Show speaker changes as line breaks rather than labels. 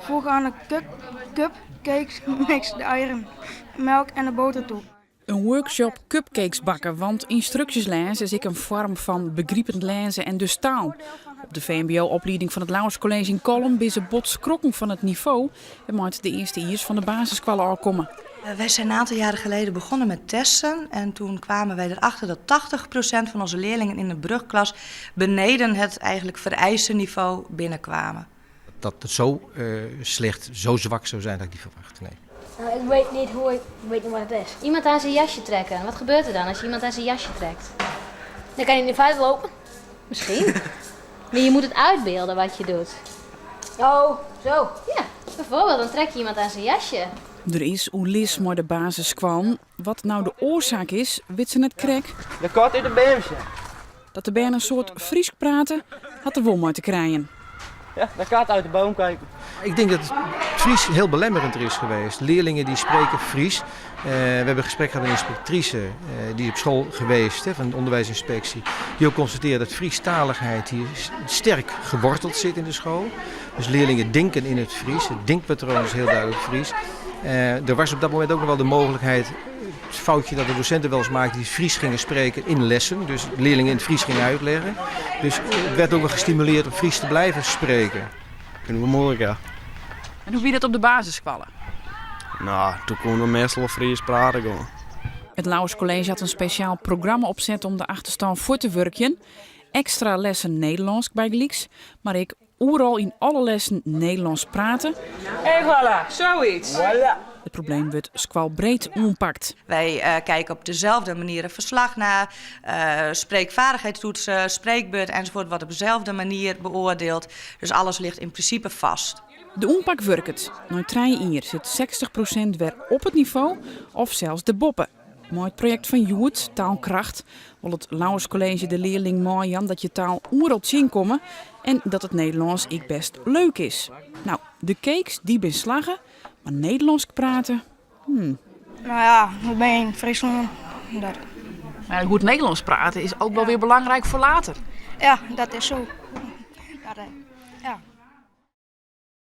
Voeg aan de cupcakes mix de eieren, melk en de boter toe.
Een workshop cupcakes bakken, want instructies lezen is ik een vorm van begrijpend lezen en dus taal. Op de VMBO-opleiding van het Lauwers College in Kolm is een bot skrokken van het niveau en maakt de eerste iers van de basisschool al komen.
Wij zijn een aantal jaren geleden begonnen met testen en toen kwamen wij erachter dat 80% van onze leerlingen in de brugklas beneden het eigenlijk vereiste niveau binnenkwamen.
Dat het zo slecht, zo zwak zou zijn, dat ik niet verwacht. Nee.
Nou, ik weet niet wat het is. Iemand aan zijn jasje trekken. Wat gebeurt er dan als je iemand aan zijn jasje trekt? Dan kan hij in de vuil lopen. Misschien. Maar je moet het uitbeelden wat je doet. Oh, zo. Ja, bijvoorbeeld dan trek je iemand aan zijn jasje.
Er is hoe Lis maar de basis kwam. Wat nou de oorzaak is, weet ze net krek.
Dat komt uit een beemsje.
Dat de bern een soort Fries praten, had de wol maar te krijgen.
Ja, dat gaat uit de boom kijken.
Ik denk dat het Fries heel belemmerend is geweest. Leerlingen die spreken Fries. We hebben een gesprek gehad met een inspectrice die op school geweest van de onderwijsinspectie. Die ook constateert dat Friestaligheid hier sterk geworteld zit in de school. Dus leerlingen denken in het Fries. Het denkpatroon is heel duidelijk Fries. Er was op dat moment ook nog wel de mogelijkheid, het foutje dat de docenten wel eens maakten, die Fries gingen spreken in lessen. Dus leerlingen in het Fries gingen uitleggen. Dus het werd ook wel gestimuleerd om Fries te blijven spreken.
Kunnen we moeilijk, ja.
En hoe wie dat op de basisscholen?
Nou, toen konden we meestal wel Fries praten gewoon.
Het Lauwers College had een speciaal programma opzet om de achterstand voor te werken. Extra lessen Nederlands bij Glieks, maar ik overal in alle lessen Nederlands praten.
En voilà, zoiets.
Voilà.
Het probleem wordt squalbreed ompakt.
Wij kijken op dezelfde manier een verslag na, spreekvaardigheidstoetsen, spreekbeurt enzovoort wordt op dezelfde manier beoordeeld. Dus alles ligt in principe vast.
De oempak werkt. Na 3 jaar zit 60% weer op het niveau of zelfs de boppen. Mooi het project van Joert, Taalkracht, wil het Lauwers College de leerling maaien dat je taal overal zien komen en dat het Nederlands ik best leuk is. Nou, de cakes die ben slagen, maar Nederlands praten,
Nou ja, ik ben in Friesland.
Maar goed Nederlands praten is ook wel weer belangrijk voor later.
Ja, dat is zo. Ja.